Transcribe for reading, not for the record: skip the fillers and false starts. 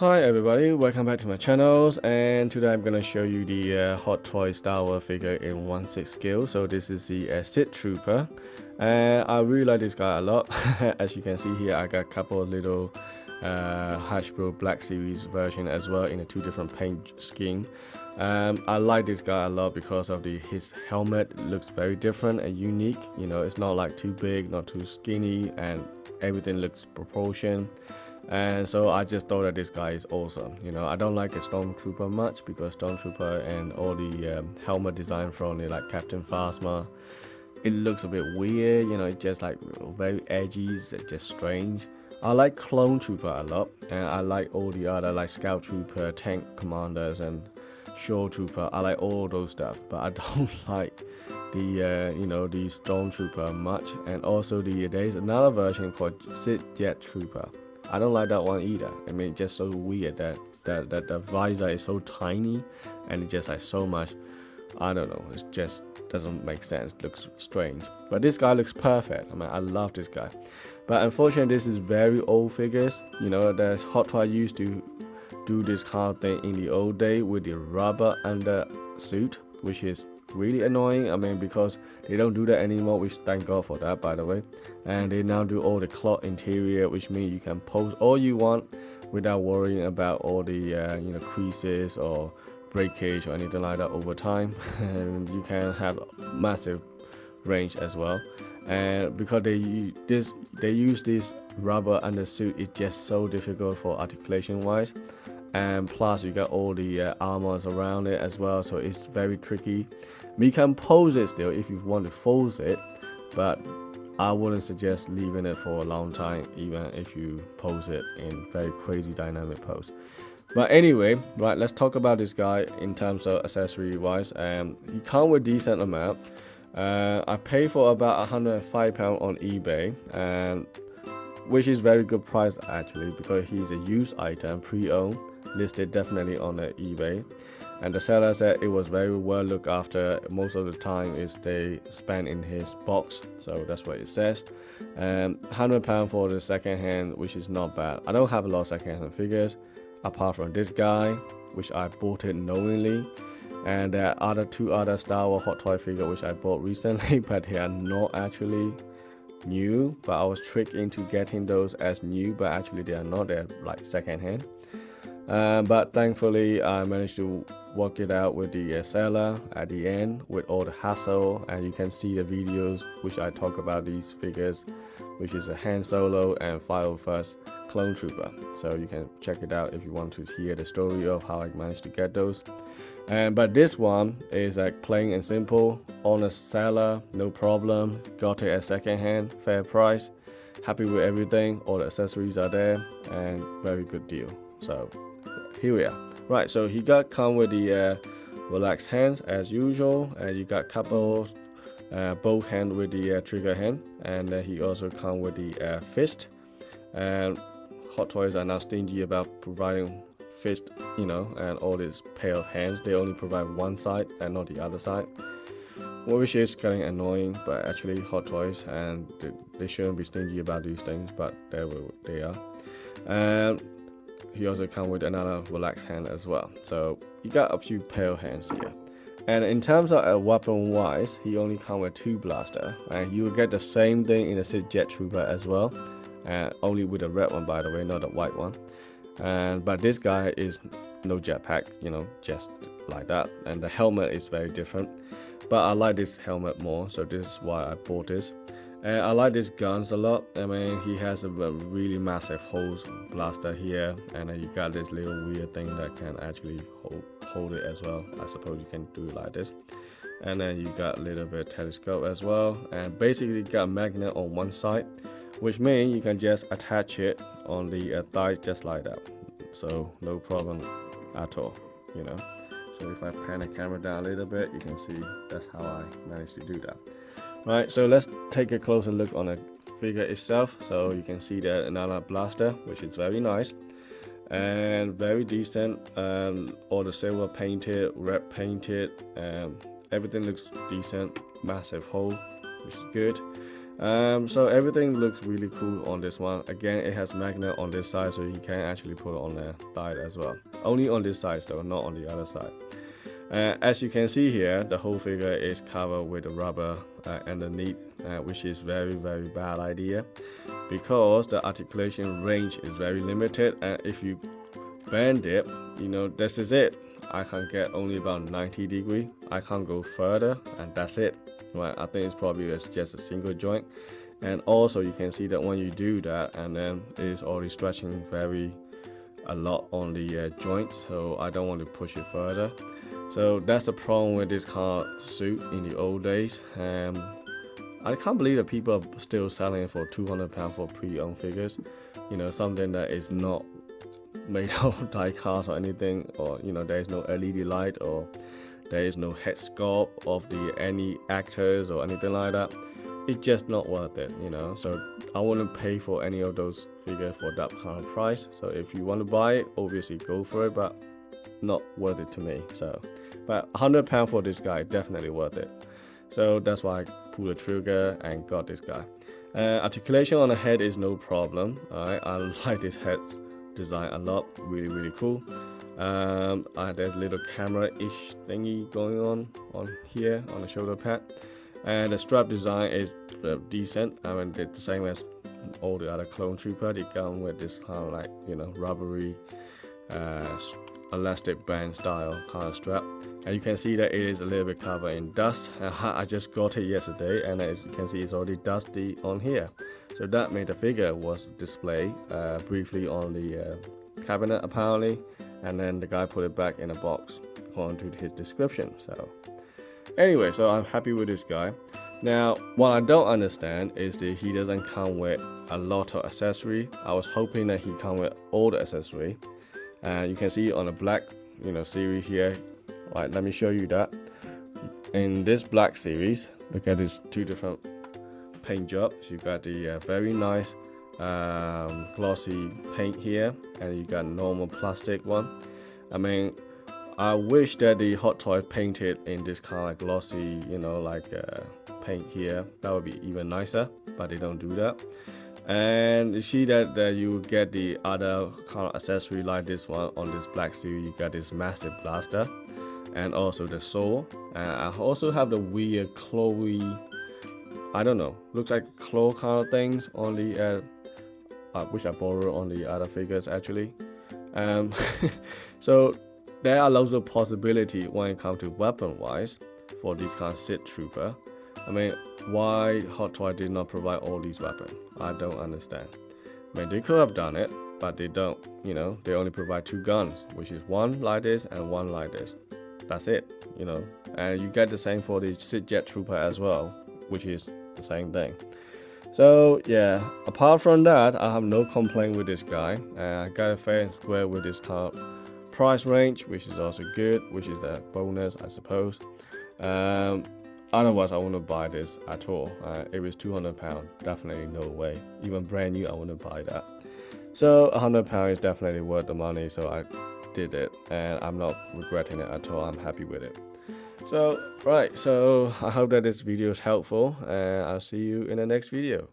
Hi everybody, welcome back to my channels, and today I'm gonna show you the Hot Toys Star Wars figure in 1/6 scale. So this is the Sith Trooper, and I really like this guy a lot. As you can see here, I got a couple of little Hasbro Black Series version as well in a two different paint scheme. I like this guy a lot because of his helmet looks very different and unique. You know, it's not like too big, not too skinny, and everything looks proportion. And so I just thought that this guy is awesome. You know, I don't like a Stormtrooper much because Stormtrooper and all the helmet design from it, like Captain Phasma, it looks a bit weird. You know, it's just like very edgy, it's just strange. I like Clone Trooper a lot, and I like all the other like Scout Trooper, Tank Commanders, and Shore Trooper. I like all those stuff, but I don't like the the Stormtrooper much. And also there's another version called Sith Jet Trooper. I don't like that one either. I mean, it's just so weird that the visor is so tiny and it's just like so much. I don't know. It just doesn't make sense. It looks strange. But this guy looks perfect. I mean, I love this guy. But unfortunately, this is very old figures. You know, the Hot Toy used to do this kind of thing in the old day with the rubber under suit, which is really annoying. I mean, because they don't do that anymore, which thank God for that, by the way. And they now do all the cloth interior, which means you can pose all you want without worrying about all the creases or breakage or anything like that over time. And you can have massive range as well. And because they use this rubber undersuit, it's just so difficult for articulation wise. And plus you got all the armors around it as well, so it's very tricky. You can pose it still if you want to fold it, but I wouldn't suggest leaving it for a long time, even if you pose it in very crazy dynamic pose. But anyway, right, let's talk about this guy in terms of accessory wise. He comes with decent amount. I paid for about £105 on eBay, and which is very good price actually, because he's a used item, pre-owned, listed definitely on the eBay. And the seller said it was very well looked after. Most of the time is they spend in his box, so that's what it says. £100 for the second hand, which is not bad. I don't have a lot of second hand figures apart from this guy, which I bought it knowingly. And there are two other Star Wars Hot Toy figure which I bought recently, but they are not actually new, but I was tricked into getting those as new, but actually they are not, they're like second hand. But thankfully I managed to work it out with the seller at the end with all the hassle, and you can see the videos which I talk about these figures, which is a Han Solo and 501st Clone Trooper, so you can check it out if you want to hear the story of how I managed to get those. But this one is like plain and simple, honest seller, no problem, got it at second hand, fair price, happy with everything, all the accessories are there, and very good deal. So here we are. Right, so he come with the relaxed hands as usual, and you got couple both hand with the trigger hand, and he also come with the fist. And Hot Toys are now stingy about providing fist, you know, and all these pair of hands. They only provide one side and not the other side, which is getting annoying. But actually Hot Toys, and they shouldn't be stingy about these things, but they are. And he also comes with another relaxed hand as well, so you got a few pair of hands here. And in terms of weapon wise, he only comes with two blaster, and you will get the same thing in the Sith Jet Trooper as well, only with the red one, by the way, not the white one. But this guy is no jetpack, you know, just like that, and the helmet is very different. But I like this helmet more, so this is why I bought this. And I like these guns a lot. I mean, he has a really massive hose blaster here, and then you got this little weird thing that can actually hold it as well. I suppose you can do it like this. And then you got a little bit of telescope as well, and basically you got a magnet on one side, which means you can just attach it on the thigh just like that, so no problem at all, you know. So if I pan the camera down a little bit, you can see that's how I managed to do that. Right, so let's take a closer look on the figure itself. So you can see that another blaster, which is very nice and very decent. All the silver painted, red painted, everything looks decent. Massive hole, which is good. So everything looks really cool on this one. Again, it has magnet on this side, so you can actually put it on the side as well. Only on this side though, not on the other side. As you can see here, the whole figure is covered with rubber underneath, which is very bad idea, because the articulation range is very limited, and if you bend it, you know, this is it. I can get only about 90 degrees. I can't go further, and that's it. Right, I think it's probably just a single joint. And also you can see that when you do that, and then it's already stretching a lot on the joints, so I don't want to push it further. So that's the problem with this kind of suit in the old days. I can't believe that people are still selling it for £200 for pre-owned figures. You know, something that is not made of die-cast or anything, or you know, there is no LED light, or there is no head sculpt of any actors or anything like that. It's just not worth it, you know. So I wouldn't pay for any of those figures for that kind of price. So if you want to buy it, obviously go for it, but not worth it to me. So, but £100 for this guy, definitely worth it. So that's why I pulled the trigger and got this guy. Articulation on the head is no problem. Alright, I like this head design a lot. Really cool. There's a little camera-ish thingy going on here on the shoulder pad, and the strap design is decent. I mean, it's the same as all the other clone trooper. They come with this kind of like, you know, rubbery elastic band style kind of strap, and you can see that it is a little bit covered in dust. I just got it yesterday, and as you can see, it's already dusty on here. So that made the figure was displayed briefly on the cabinet apparently, and then the guy put it back in a box according to his description. So anyway, so I'm happy with this guy. Now, what I don't understand is that he doesn't come with a lot of accessory. I was hoping that he come with all the accessory. You can see on the black, you know, series here. Right, let me show you that. In this black series, look at these two different paint jobs. You got the very nice glossy paint here, and you got normal plastic one. I mean, I wish that the Hot Toy painted in this kind of glossy, you know, like paint here. That would be even nicer, but they don't do that. And you see that you get the other kind of accessory like this one on this black series. You got this massive blaster and also the sword. And I also have the weird Chloe, I don't know, looks like claw kind of things on the which I borrowed on the other figures actually. So there are lots of possibility when it comes to weapon wise for this kind of Sith trooper. I mean, why Hot Toy did not provide all these weapons? I don't understand. I mean, they could have done it, but they don't. You know, they only provide two guns, which is one like this and one like this. That's it, you know. And you get the same for the Sith Jet Trooper as well, which is the same thing. So yeah, apart from that, I have no complaint with this guy. I got it fair and square with this kind of price range, which is also good, which is the bonus, I suppose. Otherwise, I wouldn't buy this at all. It was £200, definitely no way. Even brand new, I wouldn't buy that. So £100 is definitely worth the money, so I did it, and I'm not regretting it at all. I'm happy with it. So right, so I hope that this video is helpful, and I'll see you in the next video.